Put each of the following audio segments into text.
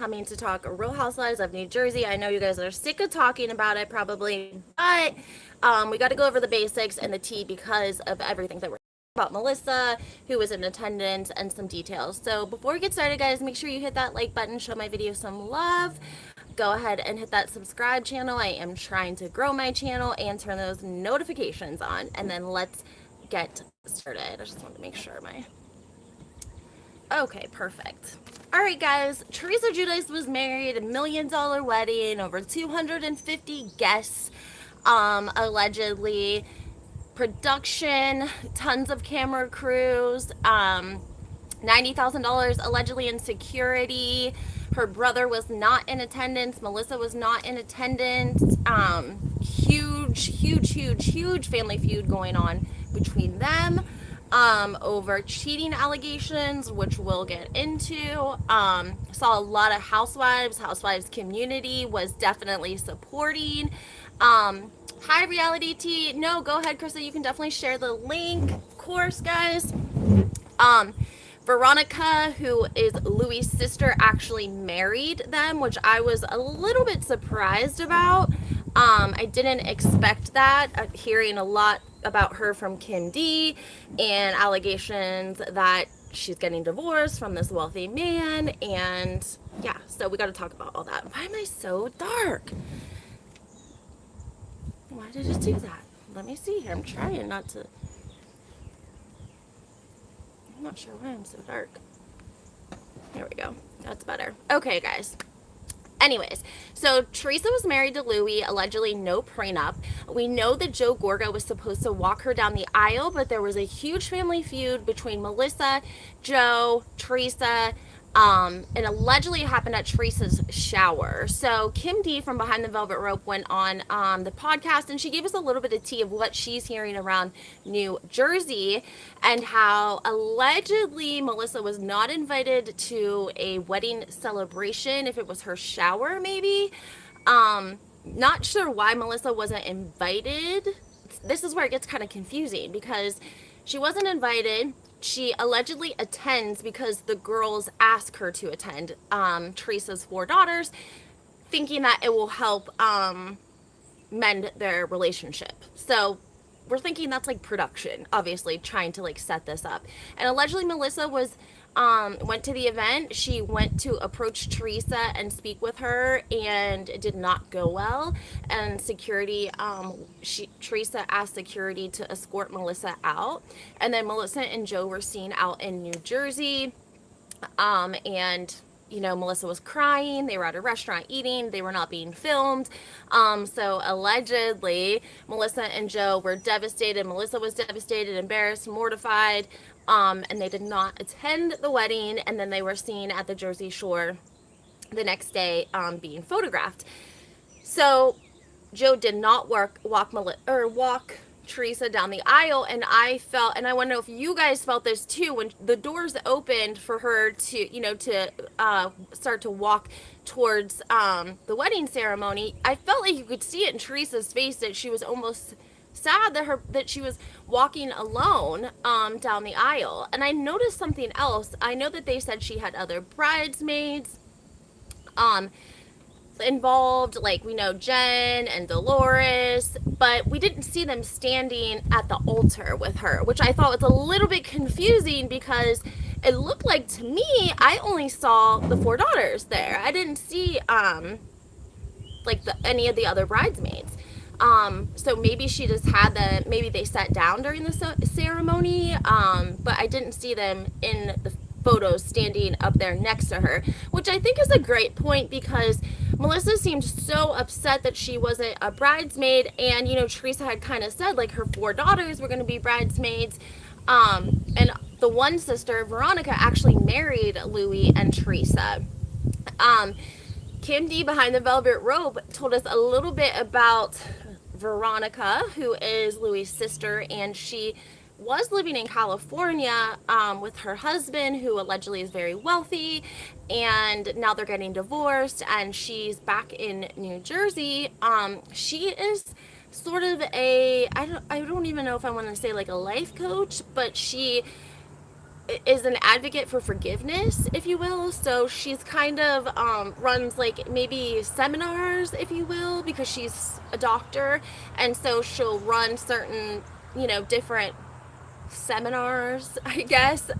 coming to talk Real Housewives of New Jersey. I know you guys are sick of talking about it probably, but we got to go over the basics and the tea because of everything that we're about Melissa, who was in attendance, and some details. So before we get started, guys, make sure you hit that like button, show my video some love. Go ahead and hit that subscribe channel. I am trying to grow my channel and turn those notifications on. And then let's get started. I just want to make sure my... Okay, perfect. All right, guys. Teresa Giudice was married, $1 million wedding, over 250 guests, allegedly. Production, tons of camera crews, $90,000 allegedly in security. Her brother was not in attendance. Melissa was not in attendance. Huge family feud going on between them. Over cheating allegations, which we'll get into. Saw a lot of housewives community was definitely supporting. Hi, reality tea. No, go ahead, Krista. You can definitely share the link. Of course, guys. Veronica, who is Louie's sister, actually married them, which I was a little bit surprised about. I didn't expect that. Hearing a lot about her from Kim D and allegations that she's getting divorced from this wealthy man. And yeah, so we got to talk about all that. Why am I so dark? Why did it do that? Let me see here. I'm trying not to. I'm not sure why I'm so dark. There we go. That's better. Okay, guys. Anyways, so Teresa was married to Louie, allegedly no prenup. We know that Joe Gorga was supposed to walk her down the aisle, but there was a huge family feud between Melissa, Joe, Teresa, and allegedly it happened at Teresa's shower. So Kim D from Behind the Velvet Rope went on the podcast, and she gave us a little bit of tea of what she's hearing around New Jersey and how allegedly Melissa was not invited to a wedding celebration, if it was her shower maybe. Not sure why Melissa wasn't invited. This is where it gets kind of confusing because she wasn't invited. She allegedly attends because the girls ask her to attend, Teresa's 4 daughters, thinking that it will help mend their relationship. So we're thinking that's like production, obviously, trying to like set this up. And allegedly Melissa was went to the event. She went to approach Teresa and speak with her, and it did not go well. And security, Teresa asked security to escort Melissa out. And then Melissa and Joe were seen out in New Jersey. And you know, Melissa was crying. They were at a restaurant eating. They were not being filmed. So allegedly, Melissa and Joe were devastated. Melissa was devastated, embarrassed, mortified. And they did not attend the wedding. And then they were seen at the Jersey Shore the next day being photographed. So Joe did not walk Teresa down the aisle, and I felt, and I want to know if you guys felt this too, when the doors opened for her to, you know, to start to walk towards the wedding ceremony. I felt like you could see it in Teresa's face that she was almost sad that she was walking alone down the aisle. And I noticed something else. I know that they said she had other bridesmaids involved, like we know Jen and Dolores, but we didn't see them standing at the altar with her, which I thought was a little bit confusing because it looked like to me I only saw the 4 daughters there. I didn't see like any of the other bridesmaids. So maybe she just had maybe they sat down during the ceremony, but I didn't see them in the photos standing up there next to her, which I think is a great point because Melissa seemed so upset that she wasn't a bridesmaid, and you know, Teresa had kind of said like her 4 daughters were going to be bridesmaids, and the one sister, Veronica, actually married Louie and Teresa. Kim D Behind the Velvet Rope told us a little bit about Veronica, who is Louie's sister, and she was living in California with her husband, who allegedly is very wealthy, and now they're getting divorced, and she's back in New Jersey. She is sort of I don't even know if I want to say like a life coach, but she is an advocate for forgiveness, if you will. So she's kind of runs like maybe seminars, if you will, because she's a doctor, and so she'll run certain, different seminars, I guess,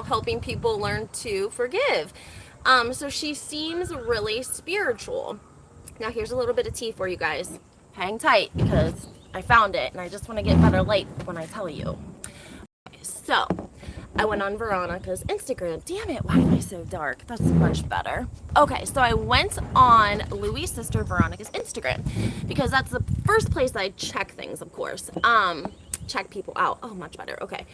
helping people learn to forgive. So she seems really spiritual. Now here's a little bit of tea for you guys. Hang tight because I found it and I just want to get better light when I tell you. So I went on Veronica's Instagram. Damn it, why am I so dark? That's much better. Okay, so I went on Louie's sister Veronica's Instagram because that's the first place I check things, of course. Check people out. Oh, much better. Okay.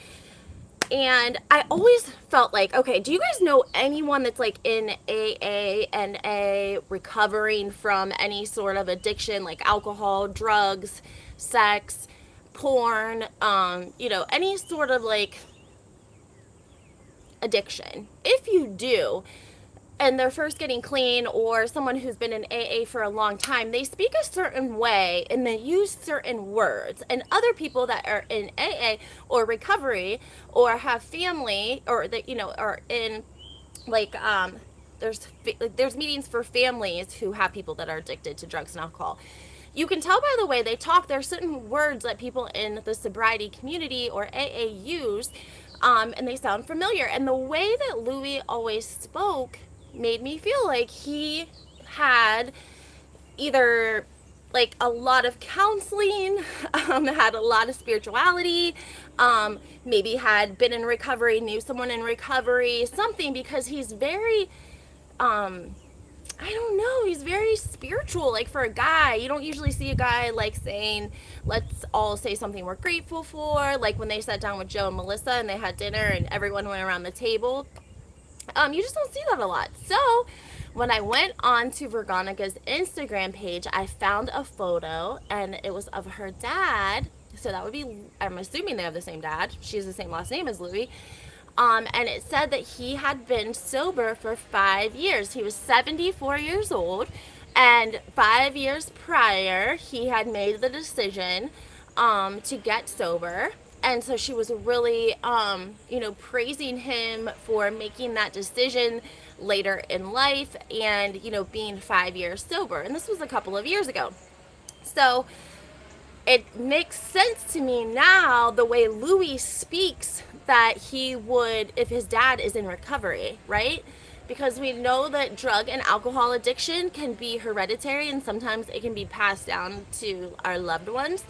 And I always felt like, okay, do you guys know anyone that's like in AA, NA, recovering from any sort of addiction, like alcohol, drugs, sex, porn, any sort of like addiction? If you do, and they're first getting clean, or someone who's been in AA for a long time, they speak a certain way and they use certain words. And other people that are in AA or recovery or have family, or that, are in like, there's meetings for families who have people that are addicted to drugs and alcohol. You can tell by the way they talk, there are certain words that people in the sobriety community or AA use, and they sound familiar. And the way that Louie always spoke made me feel like he had either like a lot of counseling, had a lot of spirituality, maybe had been in recovery, knew someone in recovery, something, because he's very, I don't know, he's very spiritual. Like, for a guy, you don't usually see a guy like saying, let's all say something we're grateful for, like when they sat down with Joe and Melissa and they had dinner and everyone went around the table. You just don't see that a lot. So when I went on to Veronica's Instagram page, I found a photo and it was of her dad. So that would be, I'm assuming they have the same dad. She has the same last name as Louie. And it said that he had been sober for 5 years. He was 74 years old, and 5 years prior, he had made the decision to get sober. And so she was really, praising him for making that decision later in life and, being 5 years sober. And this was a couple of years ago. So it makes sense to me now, the way Louie speaks, that he would, if his dad is in recovery, right? Because we know that drug and alcohol addiction can be hereditary, and sometimes it can be passed down to our loved ones.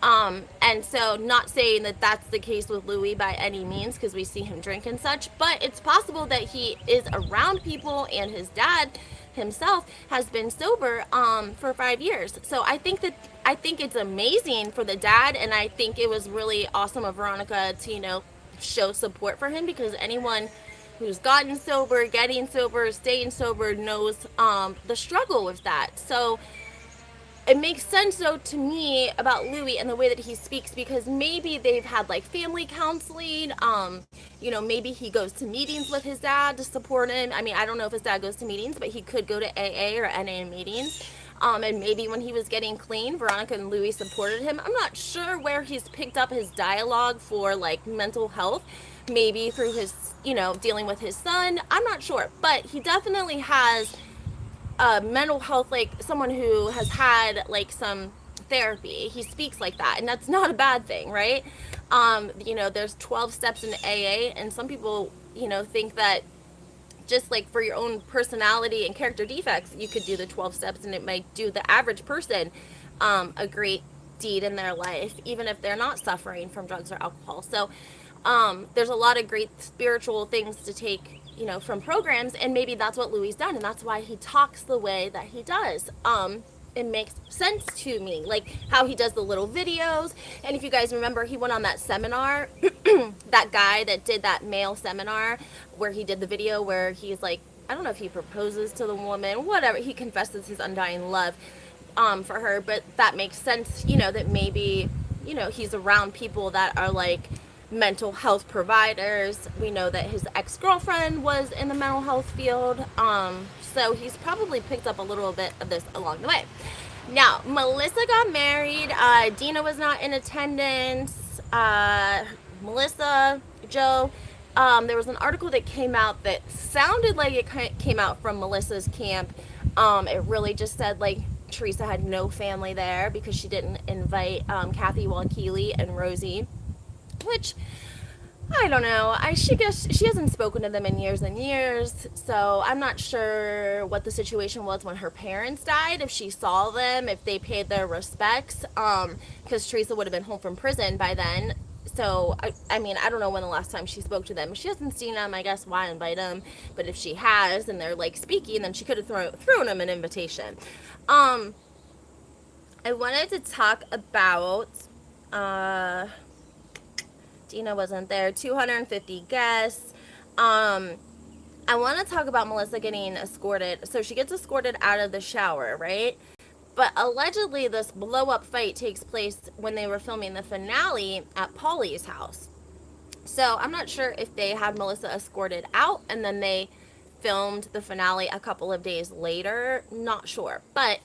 And so, not saying that that's the case with Louie by any means, because we see him drink and such, but it's possible that he is around people and his dad himself has been sober for 5 years. So I think it's amazing for the dad, and I think it was really awesome of Veronica to show support for him, because anyone who's gotten sober, getting sober, staying sober knows the struggle with that. So it makes sense, though, to me about Louie and the way that he speaks, because maybe they've had like family counseling. Maybe he goes to meetings with his dad to support him. I mean, I don't know if his dad goes to meetings, but he could go to AA or NA meetings. And maybe when he was getting clean, Veronica and Louie supported him. I'm not sure where he's picked up his dialogue for like mental health. Maybe through his, dealing with his son. I'm not sure, but he definitely has mental health, like someone who has had like some therapy. He speaks like that, and that's not a bad thing, right? There's 12 steps in AA, and some people, think that just like for your own personality and character defects, you could do the 12 steps and it might do the average person a great deed in their life, even if they're not suffering from drugs or alcohol. So there's a lot of great spiritual things to take from programs, and maybe that's what Louie's done, and that's why he talks the way that he does. It makes sense to me, like how he does the little videos. And if you guys remember, he went on that seminar, that guy that did that male seminar where he did the video where he's like, I don't know if he proposes to the woman, whatever, he confesses his undying love for her. But that makes sense, that maybe, he's around people that are like mental health providers. We know that his ex-girlfriend was in the mental health field, so he's probably picked up a little bit of this along the way. Now, Melissa got married. Dina was not in attendance. Melissa, Joe, There was an article that came out that sounded like it came out from Melissa's camp. It really just said like Teresa had no family there because she didn't invite Kathy Walkeely and Rosie, which I don't know. She guess she hasn't spoken to them in years and years, so I'm not sure what the situation was when her parents died. If she saw them, if they paid their respects, because Teresa would have been home from prison by then. So I mean, I don't know when the last time she spoke to them. If she hasn't seen them, I guess why invite them? But if she has and they're like speaking, then she could have thrown them an invitation. I wanted to talk about. Dina wasn't there. 250 guests. I want to talk about Melissa getting escorted. So she gets escorted out of the shower, right? But allegedly, this blow-up fight takes place when they were filming the finale at Paulie's house. So I'm not sure if they had Melissa escorted out and then they filmed the finale a couple of days later. Not sure. But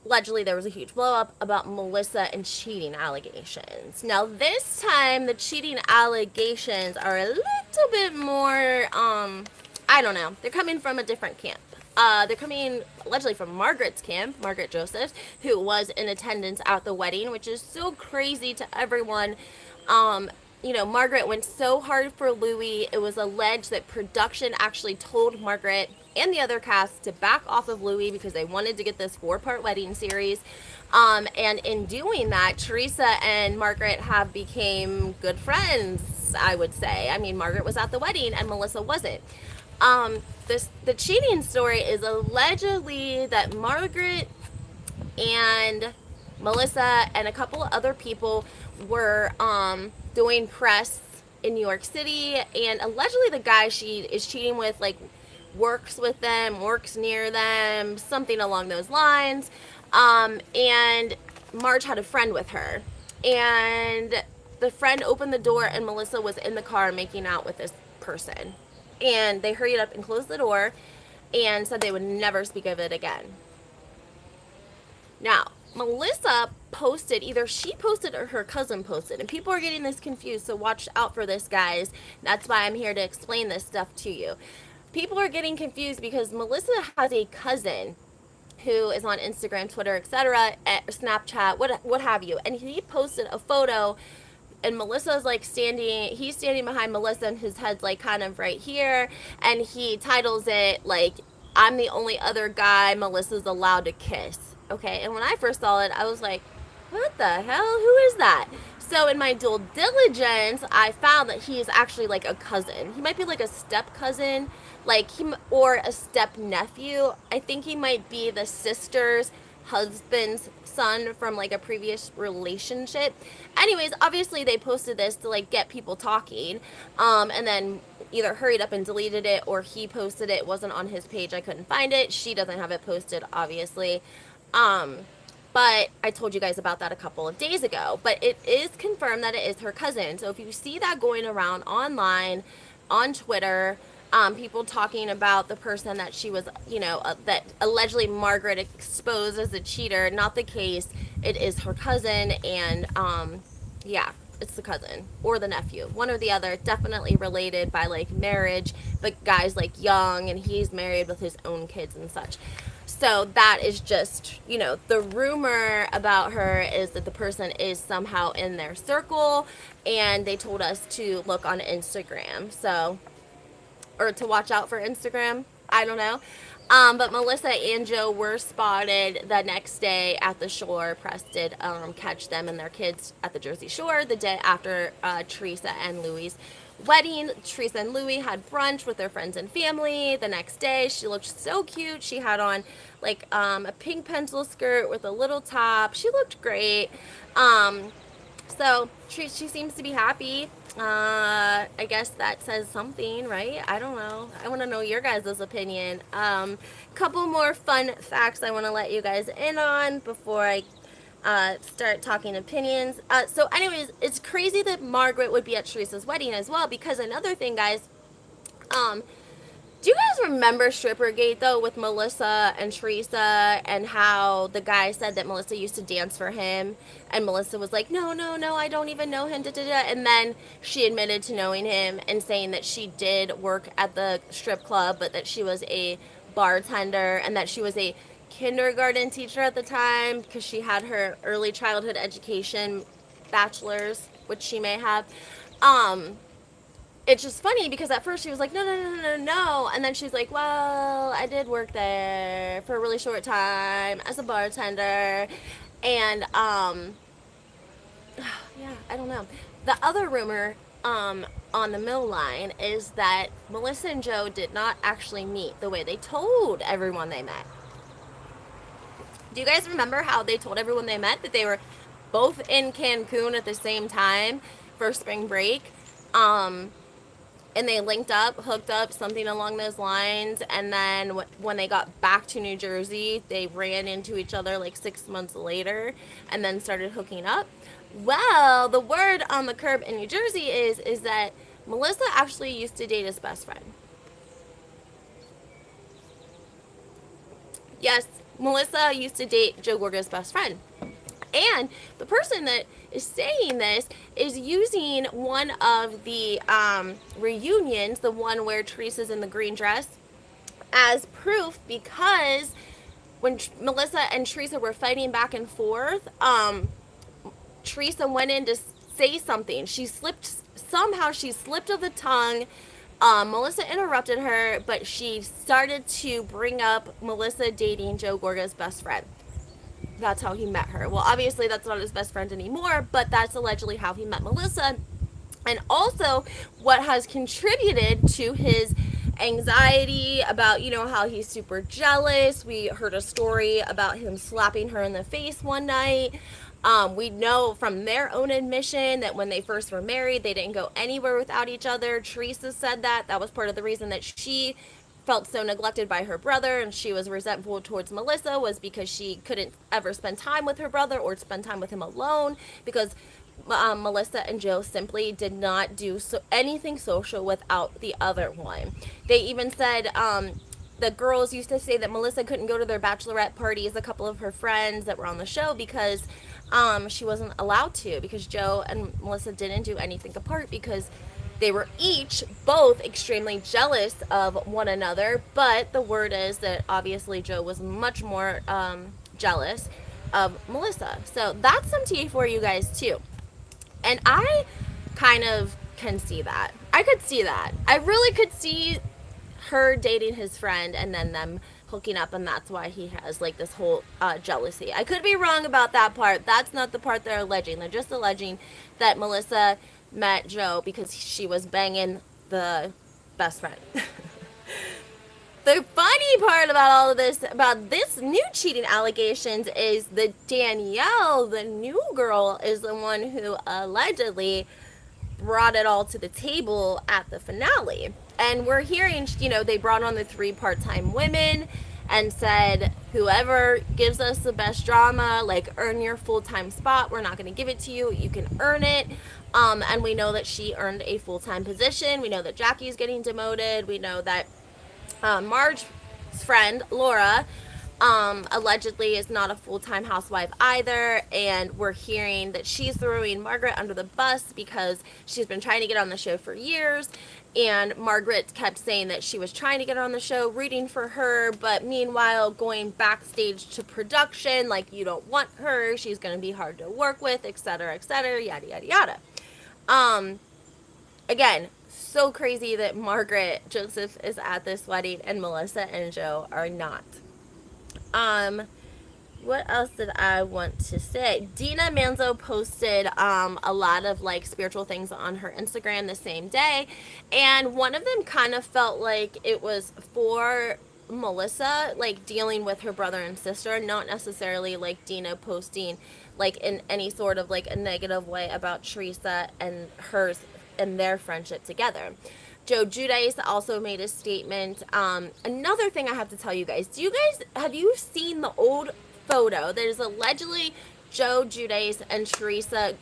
allegedly there was a huge blow up about Melissa and cheating allegations. Now this time the cheating allegations are a little bit more, I don't know. They're coming from a different camp. They're coming allegedly from Margaret's camp, Margaret Josephs, who was in attendance at the wedding, which is so crazy to everyone. You know, Margaret went so hard for Louie. It was alleged that production actually told Margaret and the other cast to back off of Louie because they wanted to get this 4-part wedding series. And in doing that, Teresa and Margaret have became good friends, I would say. I mean, Margaret was at the wedding and Melissa wasn't. The cheating story is allegedly that Margaret and Melissa and a couple of other people were doing press in New York City, and allegedly the guy she is cheating with like works with them, works near them, something along those lines. And Marge had a friend with her, and the friend opened the door and Melissa was in the car making out with this person, and they hurried up and closed the door and said they would never speak of it again. Now Melissa posted, either she posted or her cousin posted, and people are getting this confused, so watch out for this, guys. That's why I'm here to explain this stuff to you. People are getting confused because Melissa has a cousin who is on Instagram, Twitter, etc., Snapchat, what have you, and he posted a photo, and Melissa's like he's standing behind Melissa, and his head's like kind of right here, and he titles it like, "I'm the only other guy Melissa's allowed to kiss." Okay, and when I first saw it, I was like, what the hell? Who is that? So in my due diligence, I found that he is actually like a cousin. He might be like a step cousin, like him, or a step nephew. I think he might be the sister's husband's son from like a previous relationship. Anyways, obviously they posted this to like get people talking, and then either hurried up and deleted it, or he posted it. It wasn't on his page. I couldn't find it. She doesn't have it posted, obviously. But I told you guys about that a couple of days ago. But it is confirmed that it is her cousin. So if you see that going around online, on Twitter, people talking about the person that she was, that allegedly Margaret exposed as a cheater, not the case. It is her cousin, and yeah, it's the cousin or the nephew, one or the other, definitely related by like marriage, but guy's like young and he's married with his own kids and such. So that is just, the rumor about her is that the person is somehow in their circle, and they told us to look on Instagram, or to watch out for Instagram. I don't know. But Melissa and Joe were spotted the next day at the shore. Press did catch them and their kids at the Jersey Shore the day after Teresa and Louie's wedding. Teresa and Louie had brunch with their friends and family the next day. She looked so cute. She had on like a pink pencil skirt with a little top. She looked great. So she seems to be happy. I guess that says something, right? I don't know. I want to know your guys' opinion. Couple more fun facts I want to let you guys in on before I start talking opinions. So anyways, it's crazy that Margaret would be at Teresa's wedding as well, because another thing, guys, Do you guys remember Strippergate though with Melissa and Teresa, and how the guy said that Melissa used to dance for him, and Melissa was like, no, no, no, I don't even know him, da, da, da. And then she admitted to knowing him and saying that she did work at the strip club, but that she was a bartender and that she was a kindergarten teacher at the time because she had her early childhood education bachelor's, which she may have. Um, it's just funny because at first she was like, no, no, no, no, no. And then she's like, well, I did work there for a really short time as a bartender. And, yeah, I don't know. The other rumor, on the mill line is that Melissa and Joe did not actually meet the way they told everyone they met. Do you guys remember how they told everyone they met? That they were both in Cancun at the same time for spring break. And they linked up, hooked up, something along those lines. And then when they got back to New Jersey, they ran into each other like 6 months later and then started hooking up. Well, the word on the curb in New Jersey is that Melissa actually used to date his best friend. Yes, Melissa used to date Joe Gorga's best friend. And the person that is saying this is using one of the reunions, the one where Teresa's in the green dress, as proof because when Melissa and Teresa were fighting back and forth, Teresa went in to say something. She slipped of the tongue. Melissa interrupted her, but she started to bring up Melissa dating Joe Gorga's best friend. That's how he met her. Well, obviously that's not his best friend anymore, but that's allegedly how he met Melissa. And also what has contributed to his anxiety about, how he's super jealous. We heard a story about him slapping her in the face one night. We know from their own admission that when they first were married, they didn't go anywhere without each other. Teresa said that was part of the reason that she felt so neglected by her brother and she was resentful towards Melissa, was because she couldn't ever spend time with her brother or spend time with him alone, because Melissa and Joe simply did not do anything social without the other one. They even said the girls used to say that Melissa couldn't go to their bachelorette parties, a couple of her friends that were on the show, because she wasn't allowed to, because Joe and Melissa didn't do anything apart, because they were both extremely jealous of one another. But the word is that obviously Joe was much more jealous of Melissa. So that's some tea for you guys too. And I kind of can see that. I could see that. I really could see her dating his friend and then them hooking up, and that's why he has like this whole jealousy. I could be wrong about that part. That's not the part they're alleging. They're just alleging that Melissa met Joe because she was banging the best friend. The funny part about all of this, about this new cheating allegations, is that Danielle, the new girl, is the one who allegedly brought it all to the table at the finale. And we're hearing, they brought on the 3 part-time women and said, whoever gives us the best drama, like, earn your full-time spot. We're not going to give it to you. You can earn it. And we know that she earned a full-time position. We know that Jackie's getting demoted. We know that Marge's friend, Laura, allegedly is not a full-time housewife either, and we're hearing that she's throwing Margaret under the bus because she's been trying to get on the show for years, and Margaret kept saying that she was trying to get her on the show, rooting for her, but meanwhile going backstage to production like, you don't want her, she's going to be hard to work with, etc., yada yada yada. Again, so crazy that Margaret Joseph is at this wedding and Melissa and Joe are not. What else did I want to say? Dina Manzo posted a lot of like spiritual things on her Instagram the same day, and one of them kind of felt like it was for Melissa, like dealing with her brother and sister, not necessarily like Dina posting like in any sort of like a negative way about Teresa and hers and their friendship together. Joe Giudice also made a statement. Another thing I have to tell you guys, have you seen the old photo that is allegedly Joe Giudice and Teresa's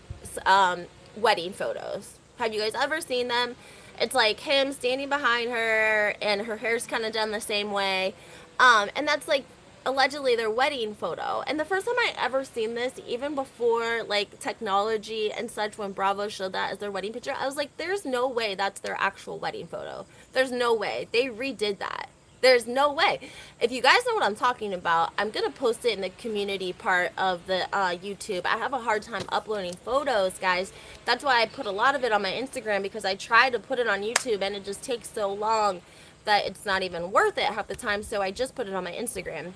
wedding photos? Have you guys ever seen them? It's like him standing behind her, and her hair's kind of done the same way. And that's like allegedly their wedding photo. And the first time I ever seen this, even before like technology and such, when Bravo showed that as their wedding picture, I was like, there's no way that's their actual wedding photo. There's no way. They redid that. There's no way. If you guys know what I'm talking about, I'm going to post it in the community part of the YouTube. I have a hard time uploading photos, guys. That's why I put a lot of it on my Instagram, because I try to put it on YouTube and it just takes so long that it's not even worth it half the time. So I just put it on my Instagram.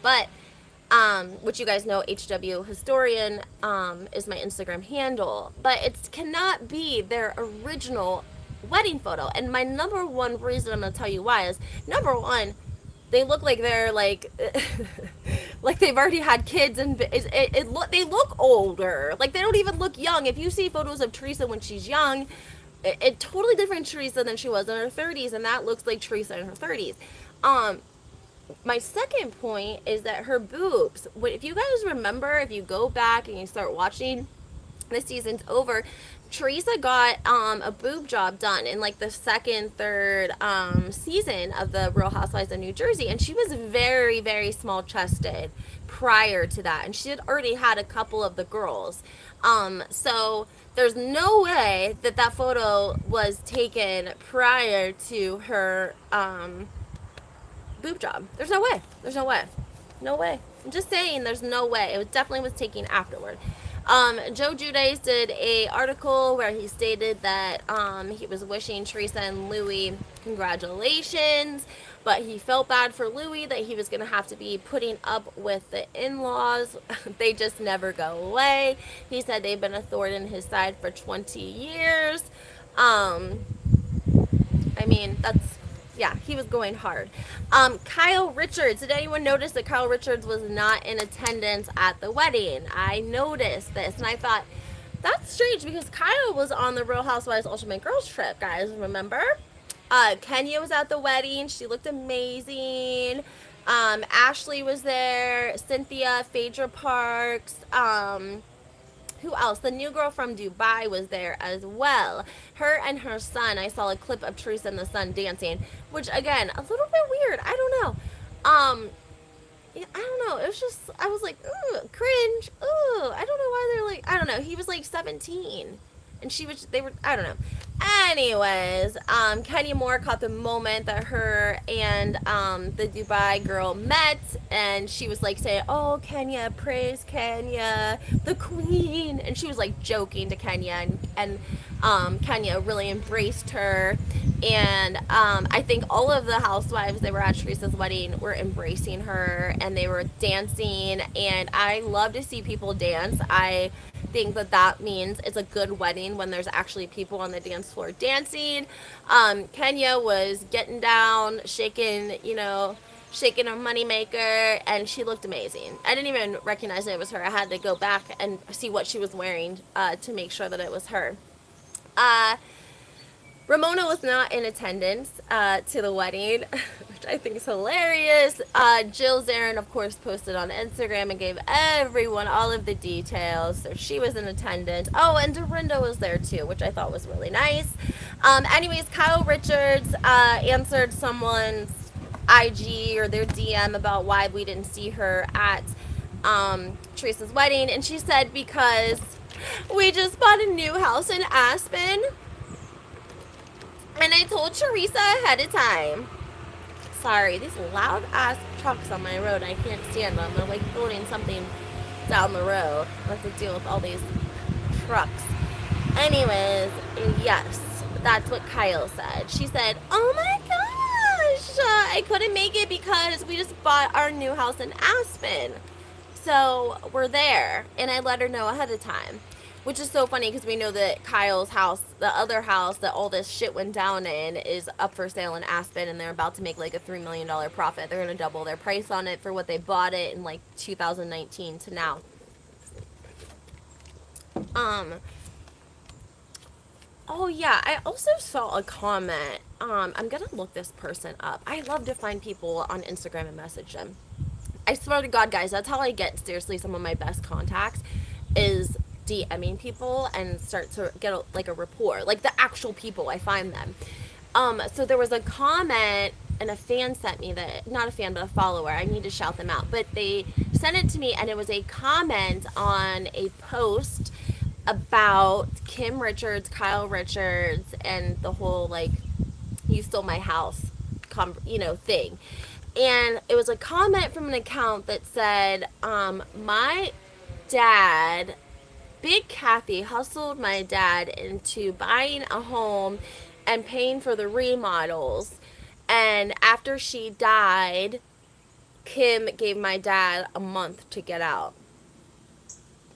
But, which you guys know, HW Historian is my Instagram handle. But it cannot be their original wedding photo. And my number one reason I'm going to tell you why is, number one, they look like they're like like they've already had kids, and they look older. Like, they don't even look young. If you see photos of Teresa when she's young, it totally different Teresa than she was in her 30s, and that looks like Teresa in her 30s. My second point is that her boobs, if you guys remember, if you go back and you start watching, this season's over, Teresa got a boob job done in like the second, third season of the Real Housewives of New Jersey, and she was very, very small chested prior to that, and she had already had a couple of the girls. So there's no way that that photo was taken prior to her boob job. There's no way. There's no way. No way. I'm just saying, there's no way. It definitely was taken afterward. Joe Giudice did a article where he stated that he was wishing Teresa and Louie congratulations, but he felt bad for Louie that he was going to have to be putting up with the in-laws. They just never go away. He said they've been a thorn in his side for 20 years. I mean, yeah, he was going hard. Kyle Richards. Did anyone notice that Kyle Richards was not in attendance at the wedding? I noticed this, and I thought, that's strange, because Kyle was on the Real Housewives Ultimate Girls trip, guys, remember? Kenya was at the wedding. She looked amazing. Ashley was there. Cynthia, Phaedra Parks. Who else? The new girl from Dubai was there as well. Her and her son, I saw a clip of Teresa and the son dancing, which, again, a little bit weird. I don't know. Yeah, I don't know. It was just, I was like, ooh, cringe. Ooh, I don't know why they're like, I don't know. He was like 17. And I don't know. Anyways, Kenya Moore caught the moment that her and the Dubai girl met, and she was like saying, oh, Kenya, praise Kenya, the queen. And she was like joking to Kenya, and Kenya really embraced her. And I think all of the housewives that were at Teresa's wedding were embracing her, and they were dancing. And I love to see people dance. I think that means it's a good wedding when there's actually people on the dance floor dancing. Kenya was getting down, shaking a moneymaker, and she looked amazing. I didn't even recognize it was her. I had to go back and see what she was wearing to make sure that it was her. Ramona was not in attendance to the wedding, which I think is hilarious. Jill Zarin, of course, posted on Instagram and gave everyone all of the details. So she was in attendance. Oh, and Dorinda was there too, which I thought was really nice. Anyways, Kyle Richards answered someone's IG or their DM about why we didn't see her at Teresa's wedding. And she said, because we just bought a new house in Aspen, and I told Teresa ahead of time. Sorry, these loud ass trucks on my road, I can't stand them. They're like building something down the road. I have to deal with all these trucks. Anyways, yes, that's what Kyle said. She said, oh my gosh, I couldn't make it because we just bought our new house in Aspen. So we're there. And I let her know ahead of time. Which is so funny, because we know that Kyle's house, the other house that all this shit went down in, is up for sale in Aspen, and they're about to make like a $3 million profit. They're going to double their price on it for what they bought it in like 2019 to now. Oh yeah, I also saw a comment. I'm going to look this person up. I love to find people on Instagram and message them. I swear to God, guys, that's how I get, seriously, some of my best contacts is DMing people and start to get like a rapport, like the actual people. I find them. So there was a comment, and a fan sent me that, not a fan, but a follower. I need to shout them out. But they sent it to me, and it was a comment on a post about Kim Richards, Kyle Richards, and the whole, like, you stole my house, thing. And it was a comment from an account that said, my dad, Big Kathy, hustled my dad into buying a home and paying for the remodels. And after she died, Kim gave my dad a month to get out.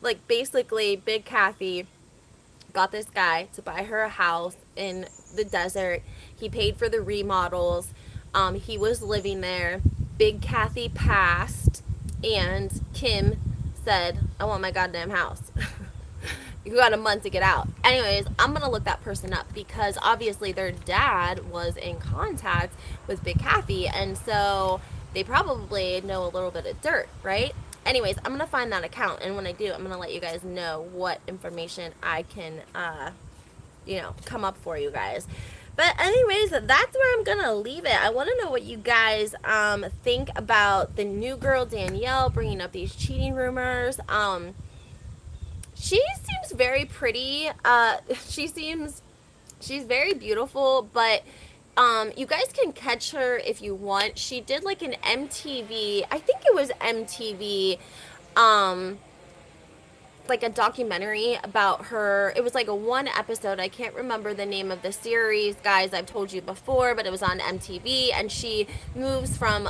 Like, basically, Big Kathy got this guy to buy her a house in the desert. He paid for the remodels. He was living there. Big Kathy passed, and Kim said, I want my goddamn house. You got a month to get out. Anyways, I'm going to look that person up because obviously their dad was in contact with Big Kathy, and so they probably know a little bit of dirt, right? Anyways, I'm going to find that account, and when I do, I'm going to let you guys know what information I can, come up for you guys. But anyways, that's where I'm going to leave it. I want to know what you guys think about the new girl, Danielle, bringing up these cheating rumors. She seems very pretty. She's very beautiful, but you guys can catch her if you want. She did like an MTV, I think it was MTV, like a documentary about her. It was like a one episode. I can't remember the name of the series, guys. I've told you before, but it was on MTV, and she moves from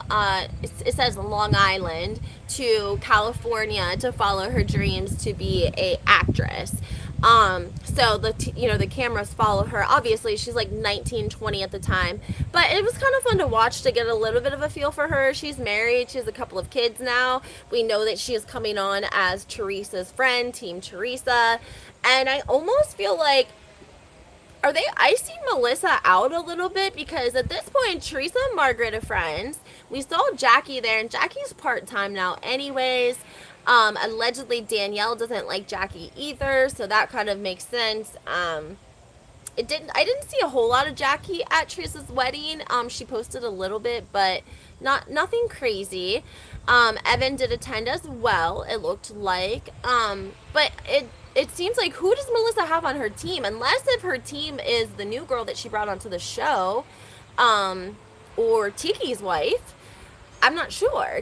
it says Long Island to California to follow her dreams to be a actress. So the cameras follow her. Obviously, she's like 19, 20 at the time, but it was kind of fun to watch to get a little bit of a feel for her. She's married. She has a couple of kids now. We know that she is coming on as Teresa's friend, Team Teresa, and I almost feel like, are they icing Melissa out a little bit? Because at this point, Teresa and Margaret are friends. We saw Jackie there, and Jackie's part-time now anyways. Allegedly Danielle doesn't like Jackie either, so that kind of makes sense. I didn't see a whole lot of Jackie at Teresa's wedding. She posted a little bit, but nothing crazy. Evan did attend as well, it looked like. But it seems like, who does Melissa have on her team? Unless if her team is the new girl that she brought onto the show, or Tiki's wife. I'm not sure.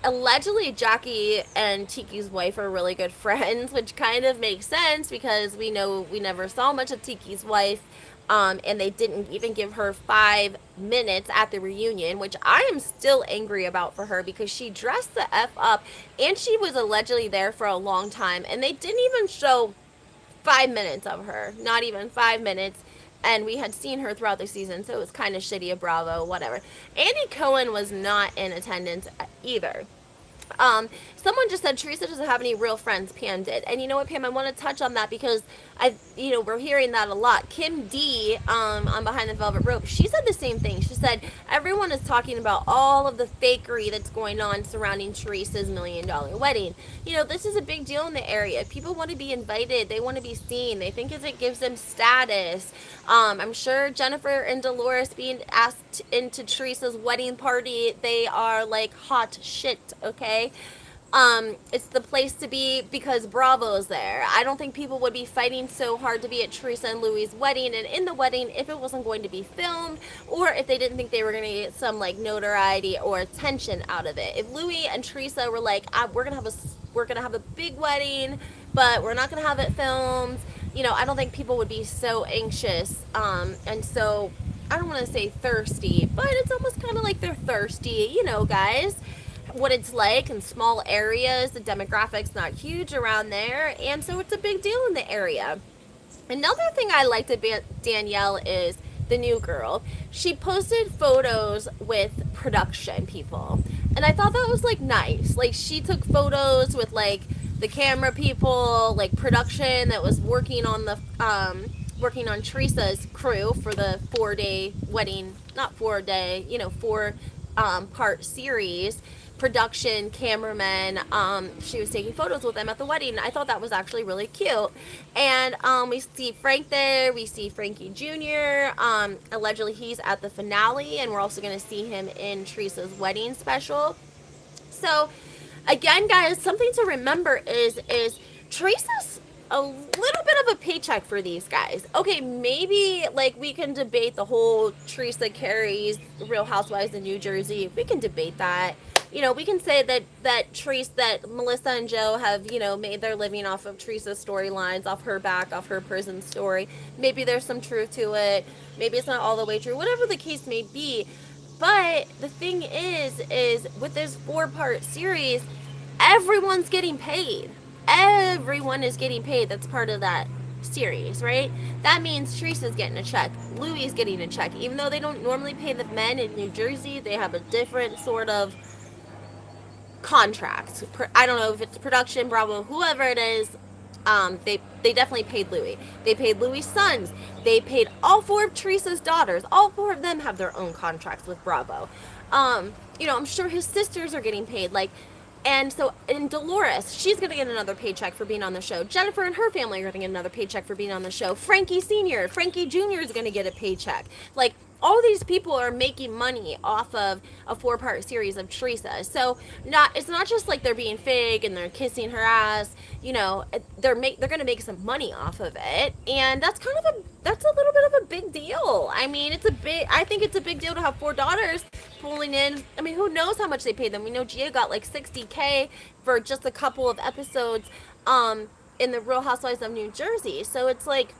Allegedly, Jackie and Tiki's wife are really good friends, which kind of makes sense because we know we never saw much of Tiki's wife, and they didn't even give her 5 minutes at the reunion, which I am still angry about for her because she dressed the F up, and she was allegedly there for a long time, and they didn't even show 5 minutes of her. Not even 5 minutes. And we had seen her throughout the season, so it was kind of shitty of Bravo, whatever. Andy Cohen was not in attendance either. Someone just said Teresa doesn't have any real friends. Pam did. And you know what, Pam, I want to touch on that because we're hearing that a lot. Kim D, on Behind the Velvet Rope, she said the same thing. She said everyone is talking about all of the fakery that's going on surrounding Teresa's $1 million wedding. This is a big deal in the area. People want to be invited. They want to be seen. They think it gives them status. I'm sure Jennifer and Dolores being asked into Teresa's wedding party, they are like hot shit, okay? It's the place to be because Bravo's there. I don't think people would be fighting so hard to be at Teresa and Louie's wedding and in the wedding if it wasn't going to be filmed, or if they didn't think they were going to get some like notoriety or attention out of it. If Louie and Teresa were like, we're gonna have a big wedding, but we're not gonna have it filmed, I don't think people would be so anxious, and so I don't want to say thirsty, but it's almost kind of like they're thirsty, guys. What it's like in small areas, the demographics not huge around there, and so it's a big deal in the area. Another thing I liked about Danielle is the new girl. She posted photos with production people, and I thought that was like nice. Like, she took photos with like the camera people, like production that was working on Teresa's crew for the 4-day wedding, not 4-day, 4 part series, production, cameraman. She was taking photos with them at the wedding. I thought that was actually really cute. And we see Frank there. We see Frankie Jr. Allegedly, he's at the finale, and we're also going to see him in Teresa's wedding special. So, again, guys, something to remember is Teresa's a little bit of a paycheck for these guys. Okay, maybe like we can debate the whole Teresa Carey's Real Housewives of New Jersey. We can debate that. You know, we can say that Melissa and Joe have, you know, made their living off of Teresa's storylines, off her back, off her prison story. Maybe there's some truth to it. Maybe it's not all the way true. Whatever the case may be. But the thing is with this 4-part series, everyone's getting paid. Everyone is getting paid that's part of that series, right? That means Teresa's getting a check. Louie's getting a check. Even though they don't normally pay the men in New Jersey, they have a different sort of contract. I don't know if it's production, Bravo, whoever it is. They definitely paid Louie. They paid Louie's sons. They paid all 4 of Teresa's daughters. All 4 of them have their own contracts with Bravo. You know, I'm sure his sisters are getting paid. Like, and so, and Dolores, she's going to get another paycheck for being on the show. Jennifer and her family are going to get another paycheck for being on the show. Frankie Sr., Frankie Jr. is going to get a paycheck. Like, all these people are making money off of a 4-part series of Teresa. So it's not just like they're being fake and they're kissing her ass. You know, they're going to make some money off of it, and that's a little bit of a big deal. I mean, I think it's a big deal to have 4 daughters pulling in. I mean, who knows how much they paid them? We know Gia got like $60K for just a couple of episodes in the Real Housewives of New Jersey. So it's like,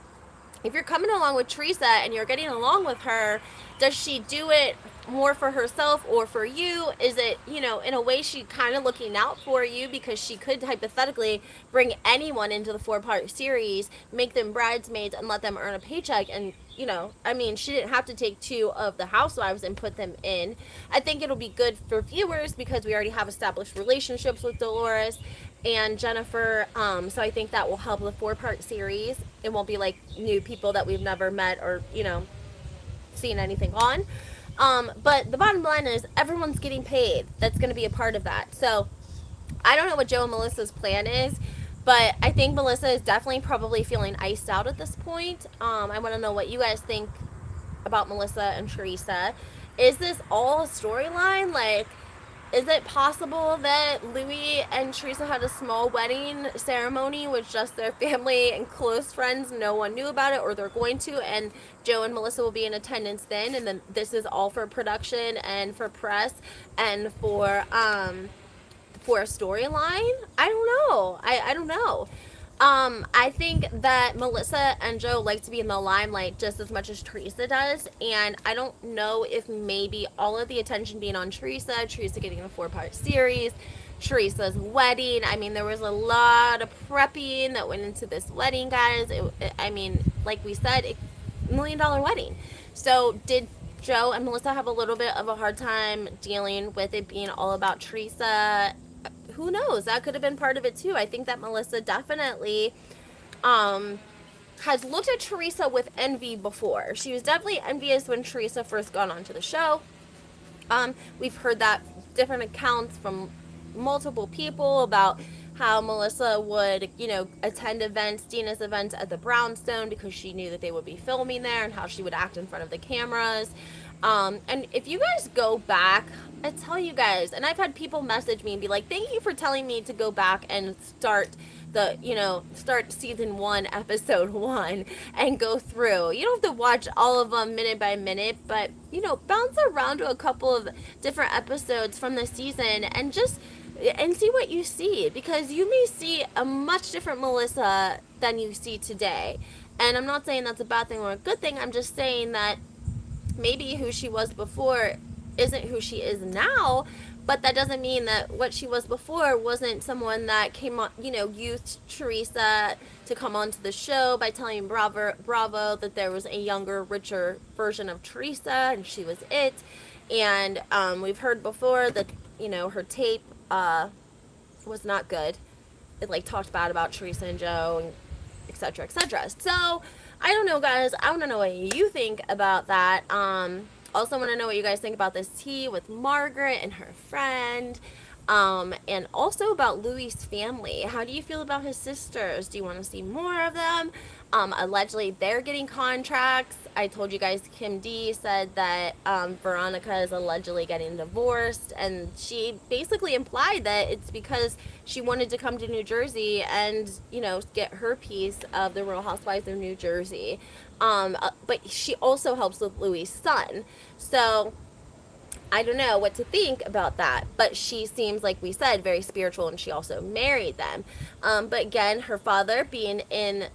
if you're coming along with Teresa and you're getting along with her, does she do it more for herself or for you? Is it, you know, in a way she kind of looking out for you, because she could hypothetically bring anyone into the 4-part series, make them bridesmaids, and let them earn a paycheck? And, you know, I mean, she didn't have to take 2 of the housewives and put them in. I think it'll be good for viewers because we already have established relationships with Dolores and Jennifer, so I think that will help the 4-part series. It won't be like new people that we've never met or, you know, seen anything on. But the bottom line is everyone's getting paid. That's going to be a part of that. So I don't know what Joe and Melissa's plan is, but I think Melissa is definitely probably feeling iced out at this point. I want to know what you guys think about Melissa and Teresa. Is this all a storyline? Like, is it possible that Louie and Teresa had a small wedding ceremony with just their family and close friends? No one knew about it, or they're going to, and Joe and Melissa will be in attendance then, and then this is all for production and for press and for a storyline? I don't know. I don't know. I think that Melissa and Joe like to be in the limelight just as much as Teresa does, and I don't know if maybe all of the attention being on Teresa getting a 4-part series, Teresa's wedding. I mean, there was a lot of prepping that went into this wedding, guys. I mean, like we said, $1 million wedding. So did Joe and Melissa have a little bit of a hard time dealing with it being all about Teresa? Who knows? That could have been part of it too. I think that Melissa definitely has looked at Teresa with envy before. She was definitely envious when Teresa first got onto the show. We've heard that different accounts from multiple people about how Melissa would, you know, attend events, Dina's events at the Brownstone, because she knew that they would be filming there, and how she would act in front of the cameras. And if you guys go back, I tell you guys, and I've had people message me and be like, thank you for telling me to go back and start season 1, episode 1, and go through. You don't have to watch all of them minute by minute, but, you know, bounce around to a couple of different episodes from the season and see what you see, because you may see a much different Melissa than you see today. And I'm not saying that's a bad thing or a good thing. I'm just saying that maybe who she was before isn't who she is now, but that doesn't mean that what she was before wasn't someone that came on, you know, used Teresa to come onto the show by telling Bravo that there was a younger, richer version of Teresa, and she was it. And we've heard before that, you know, her tape was not good. It like talked bad about Teresa and Joe, and etc., etc. So I don't know, guys. I want to know what you think about that. Also want to know what you guys think about this tea with Margaret and her friend. And also about Louie's family. How do you feel about his sisters? Do you want to see more of them? Allegedly, they're getting contracts. I told you guys Kim D said that Veronica is allegedly getting divorced, and she basically implied that it's because she wanted to come to New Jersey and, you know, get her piece of the Real Housewives of New Jersey. But she also helps with Louie's son. So I don't know what to think about that, but she seems, like we said, very spiritual, and she also married them. But again, her father being in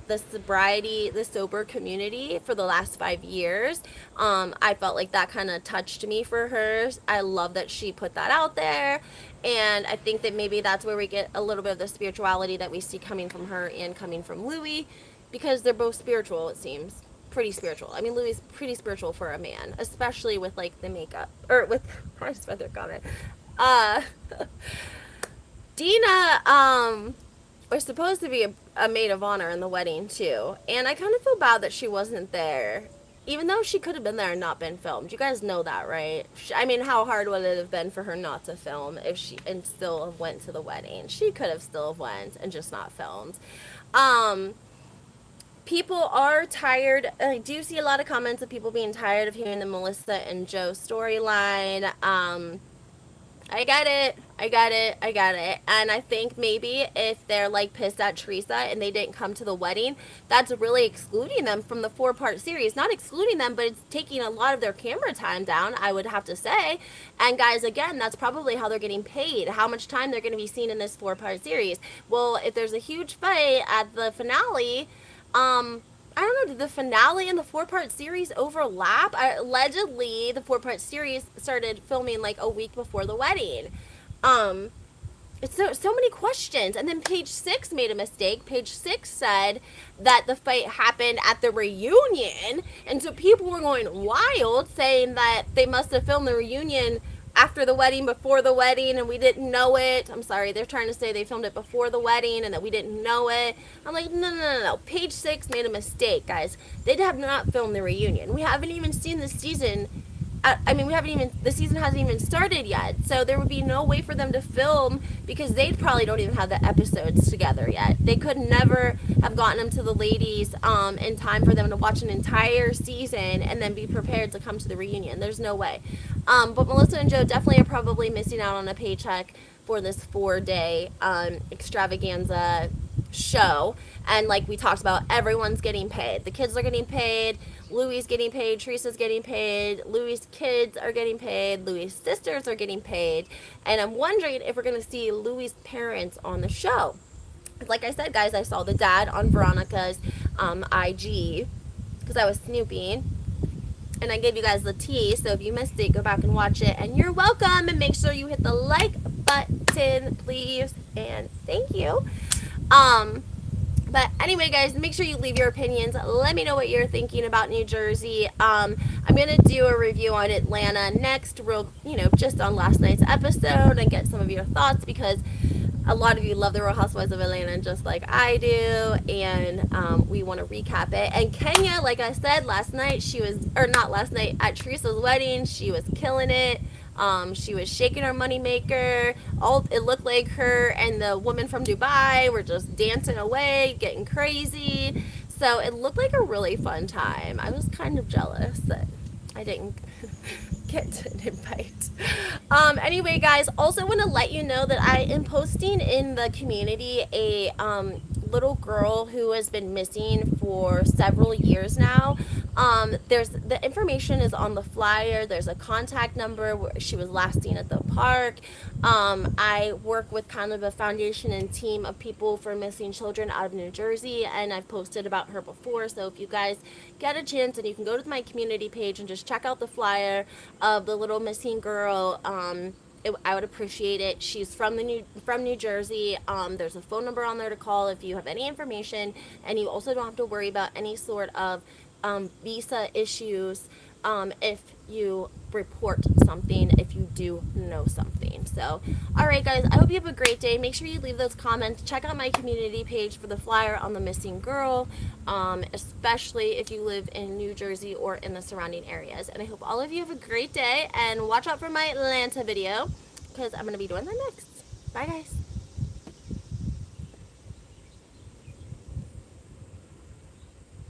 the sober community for the last 5 years, I felt like that kind of touched me for her. I love that she put that out there, and I think that maybe that's where we get a little bit of the spirituality that we see coming from her and coming from Louie, because they're both spiritual, it seems. Pretty spiritual. I mean, Louie's pretty spiritual for a man, especially with like the makeup or with I just read their comment. Uh, Dina was supposed to be a maid of honor in the wedding too, and I kind of feel bad that she wasn't there, even though she could have been there and not been filmed. You guys know that, right? I mean, how hard would it have been for her not to film if she and still have went to the wedding? She could have still have went and just not filmed. People are tired. I do see a lot of comments of people being tired of hearing the Melissa and Joe storyline. I get it. I get it. I get it. And I think maybe if they're like pissed at Teresa and they didn't come to the wedding, that's really excluding them from the 4-part series. Not excluding them, but it's taking a lot of their camera time down, I would have to say. And guys, again, that's probably how they're getting paid, how much time they're going to be seen in this 4-part series. Well, if there's a huge fight at the finale, I don't know, did the finale and the 4-part series overlap? Allegedly, the 4-part series started filming like a week before the wedding. It's so many questions. And then page 6 made a mistake. Page 6 said that the fight happened at the reunion. And so people were going wild saying that they must have filmed the reunion after the wedding, before the wedding, and we didn't know it. I'm sorry, they're trying to say they filmed it before the wedding and that we didn't know it. I'm like, no. Page 6 made a mistake, guys. They have not filmed the reunion. We haven't even seen the season. The season hasn't even started yet. So there would be no way for them to film, because they probably don't even have the episodes together yet. They could never have gotten them to the ladies in time for them to watch an entire season and then be prepared to come to the reunion. There's no way. But Melissa and Joe definitely are probably missing out on a paycheck for this 4-day extravaganza show. And like we talked about, everyone's getting paid. The kids are getting paid. Louie's getting paid. Teresa's getting paid. Louie's kids are getting paid. Louie's sisters are getting paid. And I'm wondering if we're going to see Louie's parents on the show. Like I said, guys, I saw the dad on Veronica's IG because I was snooping. And I gave you guys the tea, so if you missed it, go back and watch it. And you're welcome. And make sure you hit the like button, please. And thank you. But anyway, guys, make sure you leave your opinions. Let me know what you're thinking about New Jersey. I'm going to do a review on Atlanta next, just on last night's episode, and get some of your thoughts, because a lot of you love the Real Housewives of Atlanta just like I do, and we want to recap it. And Kenya, like I said, at Teresa's wedding, she was killing it. She was shaking her moneymaker. It looked like her and the woman from Dubai were just dancing away, getting crazy. So it looked like a really fun time. I was kind of jealous that I didn't get an invite. Anyway, guys, also want to let you know that I am posting in the community a little girl who has been missing for several years now. The information is on the flyer. There's a contact number where she was last seen at the park. I work with kind of a foundation and team of people for missing children out of New Jersey, and I've posted about her before. So if you guys get a chance, and you can go to my community page and just check out the flyer of the little missing girl, I would appreciate it. She's from New Jersey. There's a phone number on there to call if you have any information, and you also don't have to worry about any sort of visa issues if you report something, if you do know something. So, all right, guys, I hope you have a great day. Make sure you leave those comments. Check out my community page for the flyer on the missing girl, especially if you live in New Jersey or in the surrounding areas. And I hope all of you have a great day, and watch out for my Atlanta video because I'm going to be doing that next. Bye, guys.